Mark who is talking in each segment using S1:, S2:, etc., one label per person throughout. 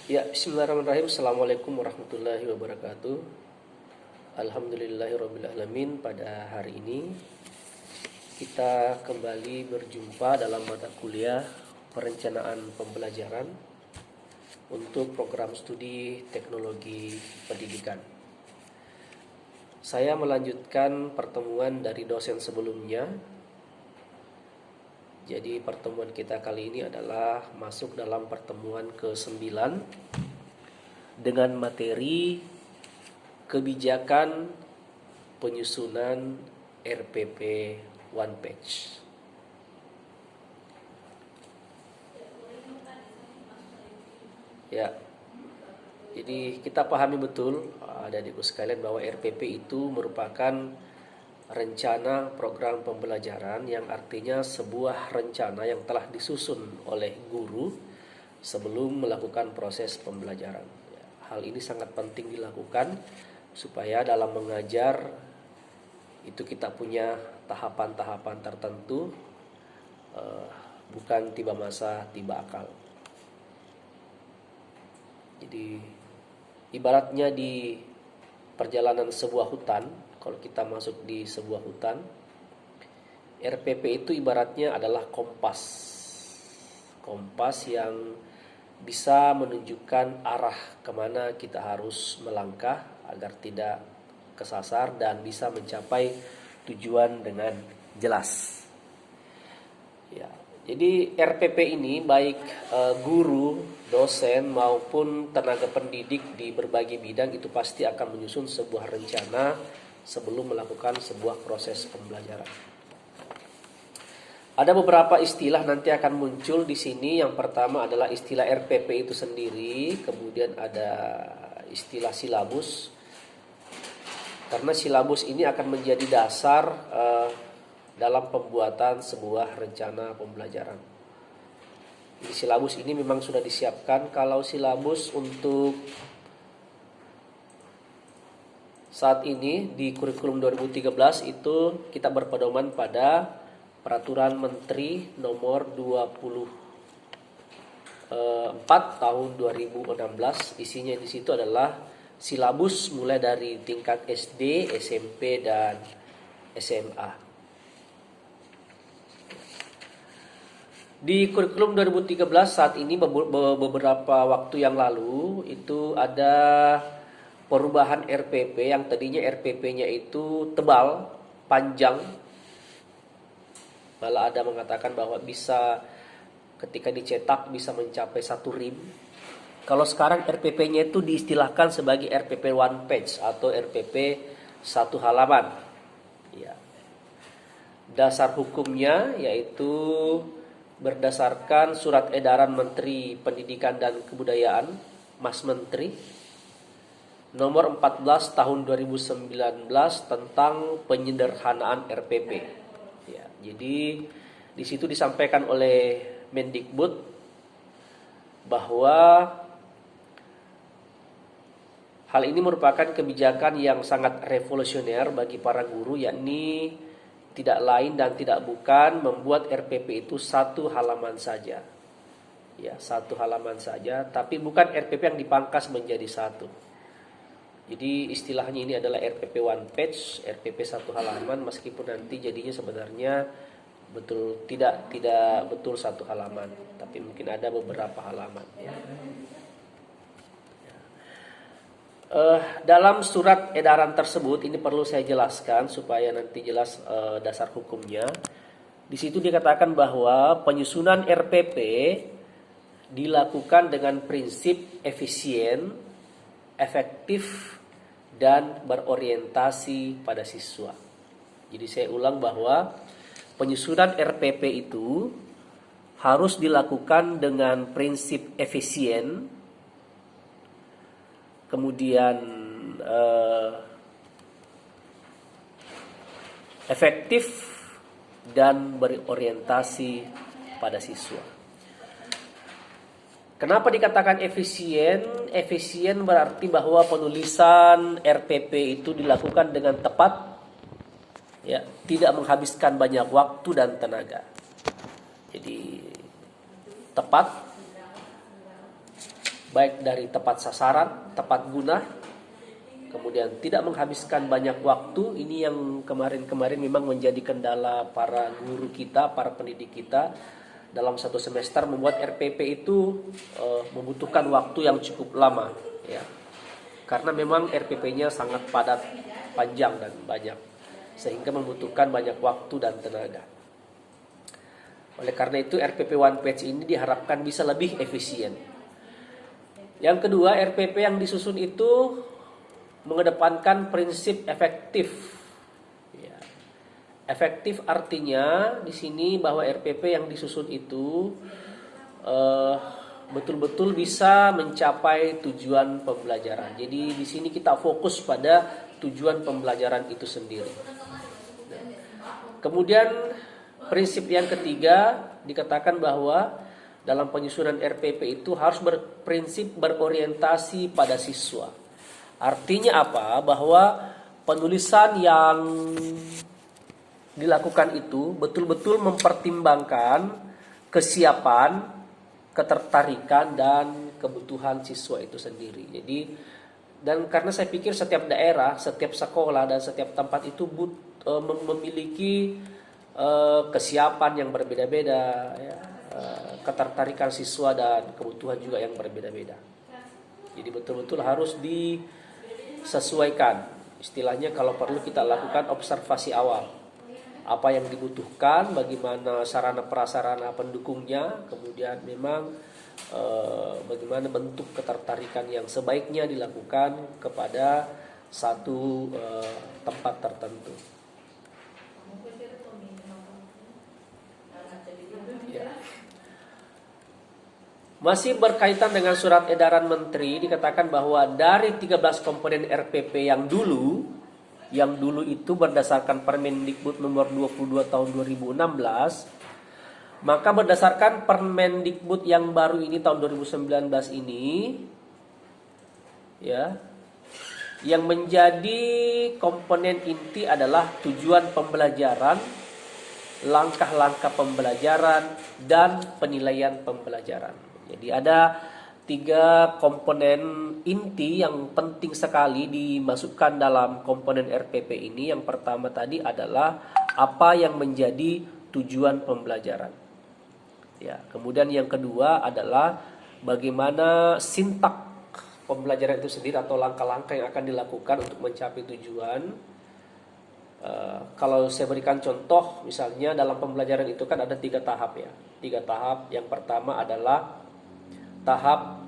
S1: Ya, bismillahirrahmanirrahim. Assalamualaikum warahmatullahi wabarakatuh. Alhamdulillahirrabbilalamin. Pada hari ini kita kembali berjumpa dalam mata kuliah perencanaan pembelajaran untuk program studi teknologi pendidikan. Saya melanjutkan pertemuan dari dosen sebelumnya. Jadi pertemuan kita kali ini adalah masuk dalam pertemuan ke-9 dengan materi kebijakan penyusunan RPP One Page. Ya, jadi kita pahami betul adik-adikku sekalian bahwa RPP itu merupakan rencana program pembelajaran yang artinya sebuah rencana yang telah disusun oleh guru sebelum melakukan proses pembelajaran. Hal ini sangat penting dilakukan supaya dalam mengajar itu kita punya tahapan-tahapan tertentu, bukan tiba masa tiba akal. Jadi ibaratnya di perjalanan sebuah hutan, kalau kita masuk di sebuah hutan, RPP itu ibaratnya adalah kompas yang bisa menunjukkan arah kemana kita harus melangkah agar tidak kesasar dan bisa mencapai tujuan dengan jelas. Ya, jadi RPP ini baik guru, dosen maupun tenaga pendidik di berbagai bidang itu pasti akan menyusun sebuah rencana sebelum melakukan sebuah proses pembelajaran. Ada beberapa istilah nanti akan muncul di sini. Yang pertama adalah istilah RPP itu sendiri, kemudian ada istilah silabus. Karena silabus ini akan menjadi dasar dalam pembuatan sebuah rencana pembelajaran. Di silabus ini memang sudah disiapkan. Kalau silabus untuk saat ini di kurikulum 2013 itu kita berpedoman pada Peraturan Menteri Nomor 24 Tahun 2016. Isinya di situ adalah silabus mulai dari tingkat SD, SMP dan SMA. Di kurikulum 2013 saat ini beberapa waktu yang lalu itu ada perubahan RPP yang tadinya RPP-nya itu tebal, panjang. Malah ada mengatakan bahwa bisa ketika dicetak bisa mencapai 1 rim. Kalau sekarang RPP-nya itu diistilahkan sebagai RPP One Page atau RPP 1 halaman. Ya. Dasar hukumnya yaitu berdasarkan Surat Edaran Menteri Pendidikan dan Kebudayaan, Mas Menteri Nomor 14 Tahun 2019 tentang penyederhanaan RPP. Ya, jadi di situ disampaikan oleh Mendikbud bahwa hal ini merupakan kebijakan yang sangat revolusioner bagi para guru, yakni tidak lain dan tidak bukan membuat RPP itu 1 halaman saja. Ya, 1 halaman saja, tapi bukan RPP yang dipangkas menjadi 1. Jadi istilahnya ini adalah RPP One Page, RPP 1 halaman, meskipun nanti jadinya sebenarnya tidak betul 1 halaman, tapi mungkin ada beberapa halaman. Ya. Dalam surat edaran tersebut ini perlu saya jelaskan supaya nanti jelas dasar hukumnya. Di situ dikatakan bahwa penyusunan RPP dilakukan dengan prinsip efisien, efektif, dan berorientasi pada siswa. Jadi saya ulang bahwa penyusunan RPP itu harus dilakukan dengan prinsip efisien, kemudian efektif, dan berorientasi pada siswa. Kenapa dikatakan efisien? Efisien berarti bahwa penulisan RPP itu dilakukan dengan tepat, ya, tidak menghabiskan banyak waktu dan tenaga. Jadi tepat, baik dari tepat sasaran, tepat guna, kemudian tidak menghabiskan banyak waktu. Ini yang kemarin-kemarin memang menjadi kendala para guru kita, para pendidik kita dalam satu semester. Membuat RPP itu membutuhkan waktu yang cukup lama, ya, karena memang RPP-nya sangat padat, panjang dan banyak, sehingga membutuhkan banyak waktu dan tenaga. Oleh karena itu RPP One Page ini diharapkan bisa lebih efisien. Yang kedua, RPP yang disusun itu mengedepankan prinsip efektif. Ya. Efektif artinya di sini bahwa RPP yang disusun itu betul-betul bisa mencapai tujuan pembelajaran. Jadi di sini kita fokus pada tujuan pembelajaran itu sendiri. Kemudian prinsip yang ketiga dikatakan bahwa dalam penyusunan RPP itu harus berprinsip berorientasi pada siswa. Artinya apa? Bahwa penulisan yang dilakukan itu betul-betul mempertimbangkan kesiapan, ketertarikan, dan kebutuhan siswa itu sendiri. Jadi, dan karena saya pikir setiap daerah, setiap sekolah, dan setiap tempat itu memiliki kesiapan yang berbeda-beda, ya, ketertarikan siswa dan kebutuhan juga yang berbeda-beda. Jadi betul-betul harus disesuaikan. Istilahnya kalau perlu kita lakukan observasi awal. Apa yang dibutuhkan, bagaimana sarana prasarana pendukungnya, kemudian memang bagaimana bentuk ketertarikan yang sebaiknya dilakukan kepada satu tempat tertentu. Ya. Masih berkaitan dengan surat edaran menteri, dikatakan bahwa dari 13 komponen RPP yang dulu itu berdasarkan Permendikbud nomor 22 tahun 2016, maka berdasarkan Permendikbud yang baru ini tahun 2019 ini, ya, yang menjadi komponen inti adalah tujuan pembelajaran, langkah-langkah pembelajaran, dan penilaian pembelajaran. Jadi ada 3 komponen inti yang penting sekali dimasukkan dalam komponen RPP ini. Yang pertama tadi adalah apa yang menjadi tujuan pembelajaran. Ya, kemudian yang kedua adalah bagaimana sintak pembelajaran itu sendiri atau langkah-langkah yang akan dilakukan untuk mencapai tujuan. Kalau saya berikan contoh, misalnya dalam pembelajaran itu kan ada 3 tahap, ya. 3 tahap. Yang pertama adalah tahap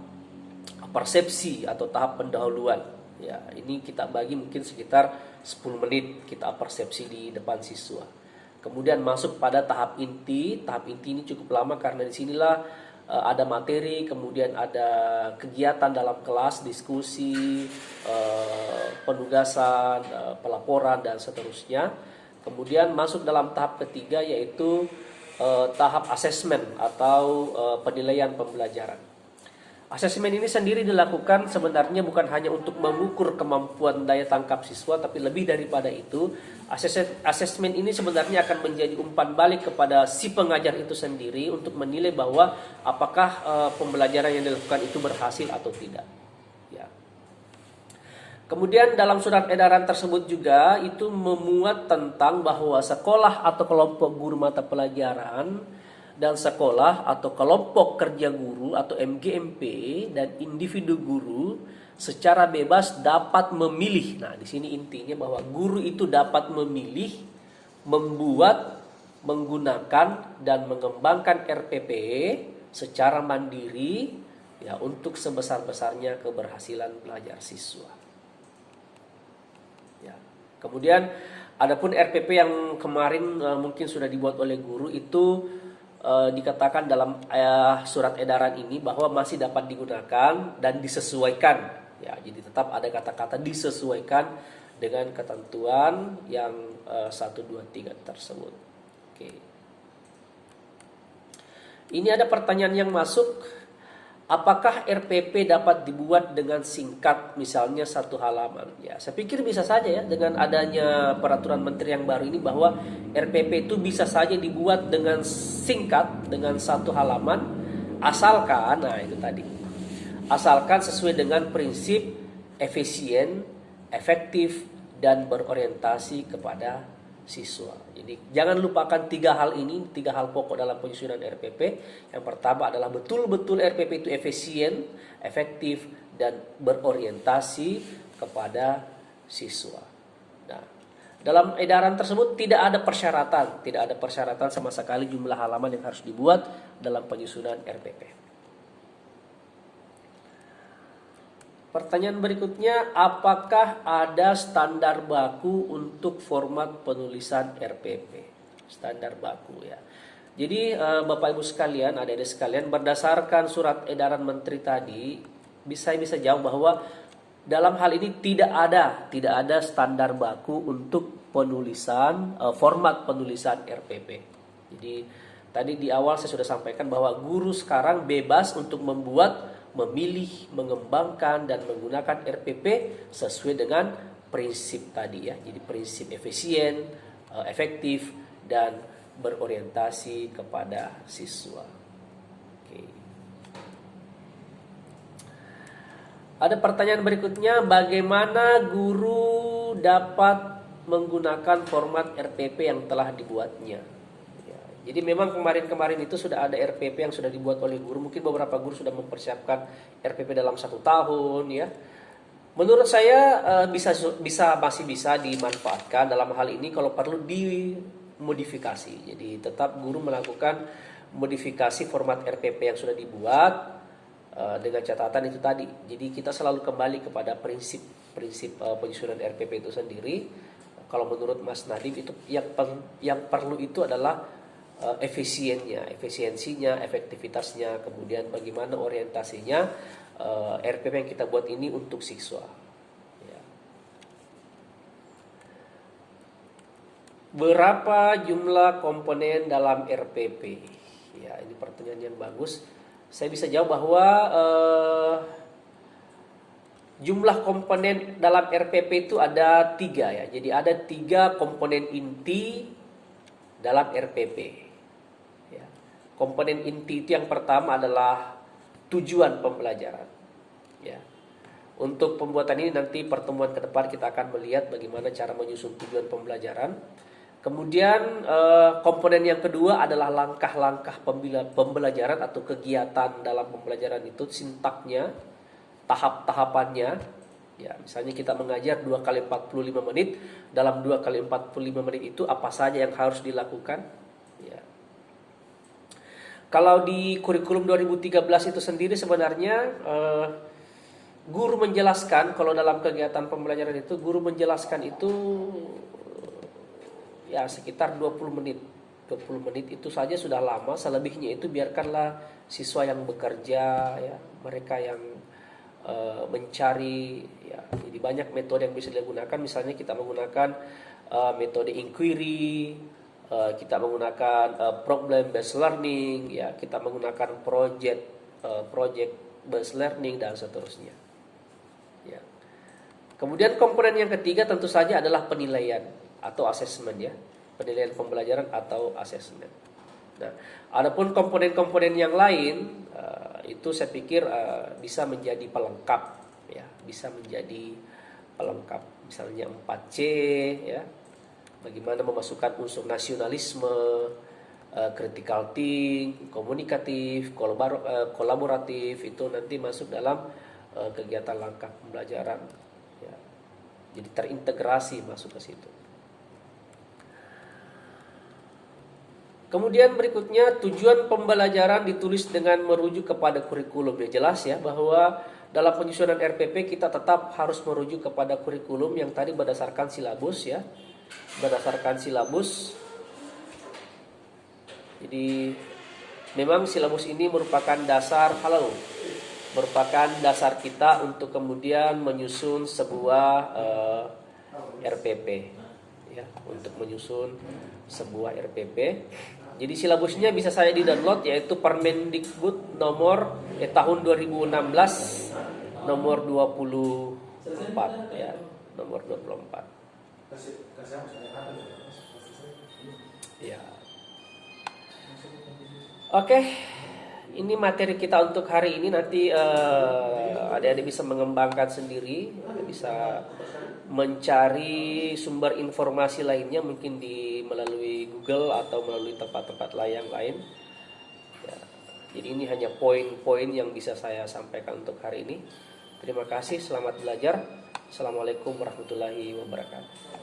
S1: persepsi atau tahap pendahuluan. Ya, ini kita bagi mungkin sekitar 10 menit kita persepsi di depan siswa. Kemudian masuk pada tahap inti. Tahap inti ini cukup lama karena disinilah ada materi, kemudian ada kegiatan dalam kelas, diskusi, penugasan, pelaporan, dan seterusnya. Kemudian masuk dalam tahap ketiga, yaitu tahap asesmen atau penilaian pembelajaran. Asesmen ini sendiri dilakukan sebenarnya bukan hanya untuk mengukur kemampuan daya tangkap siswa, tapi lebih daripada itu, asesmen ini sebenarnya akan menjadi umpan balik kepada si pengajar itu sendiri untuk menilai bahwa apakah pembelajaran yang dilakukan itu berhasil atau tidak. Ya. Kemudian dalam surat edaran tersebut juga itu memuat tentang bahwa sekolah atau kelompok guru mata pelajaran dan sekolah atau kelompok kerja guru atau MGMP dan individu guru secara bebas dapat memilih. Nah, di sini intinya bahwa guru itu dapat memilih, membuat, menggunakan, dan mengembangkan RPP secara mandiri, ya, untuk sebesar-besarnya keberhasilan belajar siswa. Ya. Kemudian adapun RPP yang kemarin mungkin sudah dibuat oleh guru itu dikatakan dalam surat edaran ini bahwa masih dapat digunakan dan disesuaikan. Ya, jadi tetap ada kata-kata disesuaikan dengan ketentuan yang 1, 2, 3 tersebut. Oke. Ini ada pertanyaan yang masuk. Apakah RPP dapat dibuat dengan singkat, misalnya 1 halaman? Ya, saya pikir bisa saja, ya, dengan adanya peraturan menteri yang baru ini bahwa RPP itu bisa saja dibuat dengan singkat, dengan 1 halaman, asalkan, nah itu tadi, asalkan sesuai dengan prinsip efisien, efektif, dan berorientasi kepada siswa. Jadi jangan lupakan tiga hal ini, tiga hal pokok dalam penyusunan RPP. Yang pertama adalah betul-betul RPP itu efisien, efektif, dan berorientasi kepada siswa. Nah, dalam edaran tersebut tidak ada persyaratan sama sekali jumlah halaman yang harus dibuat dalam penyusunan RPP. Pertanyaan berikutnya, apakah ada standar baku untuk format penulisan RPP? Standar baku ya. Jadi Bapak Ibu sekalian, adik-adik sekalian, berdasarkan surat edaran Menteri tadi, bisa jawab bahwa dalam hal ini tidak ada standar baku untuk penulisan format penulisan RPP. Jadi tadi di awal saya sudah sampaikan bahwa guru sekarang bebas untuk memilih, mengembangkan dan menggunakan RPP sesuai dengan prinsip tadi ya. Jadi prinsip efisien, efektif dan berorientasi kepada siswa. Oke. Ada pertanyaan berikutnya, bagaimana guru dapat menggunakan format RPP yang telah dibuatnya? Jadi memang kemarin itu sudah ada RPP yang sudah dibuat oleh guru. Mungkin beberapa guru sudah mempersiapkan RPP dalam 1 tahun ya. Menurut saya masih bisa dimanfaatkan dalam hal ini kalau perlu dimodifikasi. Jadi tetap guru melakukan modifikasi format RPP yang sudah dibuat dengan catatan itu tadi. Jadi kita selalu kembali kepada prinsip penyusunan RPP itu sendiri. Kalau menurut Mas Nadiem itu yang perlu itu adalah efisiensinya, efektivitasnya, kemudian bagaimana orientasinya RPP yang kita buat ini untuk siswa. Ya. Berapa jumlah komponen dalam RPP? Ya, ini pertanyaan yang bagus. Saya bisa jawab bahwa jumlah komponen dalam RPP itu ada 3 ya. Jadi ada 3 komponen inti dalam RPP. Komponen inti itu yang pertama adalah tujuan pembelajaran. Ya. Untuk pembuatan ini nanti pertemuan ke depan kita akan melihat bagaimana cara menyusun tujuan pembelajaran. Kemudian komponen yang kedua adalah langkah-langkah pembelajaran atau kegiatan dalam pembelajaran itu, sintaknya, tahap-tahapannya. Ya, misalnya kita mengajar 2 kali 45 menit, dalam 2 kali 45 menit itu apa saja yang harus dilakukan? Ya. Kalau di kurikulum 2013 itu sendiri sebenarnya guru menjelaskan, kalau dalam kegiatan pembelajaran itu guru menjelaskan itu ya sekitar 20 menit. 20 menit itu saja sudah lama, selebihnya itu biarkanlah siswa yang bekerja ya, mereka yang mencari ya. Jadi banyak metode yang bisa digunakan, misalnya kita menggunakan metode inquiry, kita menggunakan problem based learning ya, kita menggunakan project based learning dan seterusnya ya. Kemudian komponen yang ketiga tentu saja adalah penilaian atau assessment ya, penilaian pembelajaran atau assessment. Nah, adapun komponen-komponen yang lain itu saya pikir bisa menjadi pelengkap ya, bisa menjadi pelengkap, misalnya 4C ya. Bagaimana memasukkan unsur nasionalisme, critical think, komunikatif, kolaboratif, itu nanti masuk dalam kegiatan langkah pembelajaran. Ya. Jadi terintegrasi masuk ke situ. Kemudian berikutnya, tujuan pembelajaran ditulis dengan merujuk kepada kurikulum. Ya, jelas ya bahwa dalam penyusunan RPP kita tetap harus merujuk kepada kurikulum yang tadi berdasarkan silabus ya. Berdasarkan silabus. Jadi memang silabus ini merupakan dasar kita untuk kemudian menyusun sebuah RPP ya, untuk menyusun sebuah RPP. Jadi silabusnya bisa saya di-download, yaitu Permendikbud nomor tahun 2016 nomor 24 ya, nomor 24. Ya. Oke. ini materi kita untuk hari ini. Nanti adik-adik bisa mengembangkan sendiri, bisa mencari sumber informasi lainnya mungkin melalui Google atau melalui tempat-tempat yang lain. Ya, jadi ini hanya poin-poin yang bisa saya sampaikan untuk hari ini. Terima kasih, selamat belajar. Assalamualaikum warahmatullahi wabarakatuh.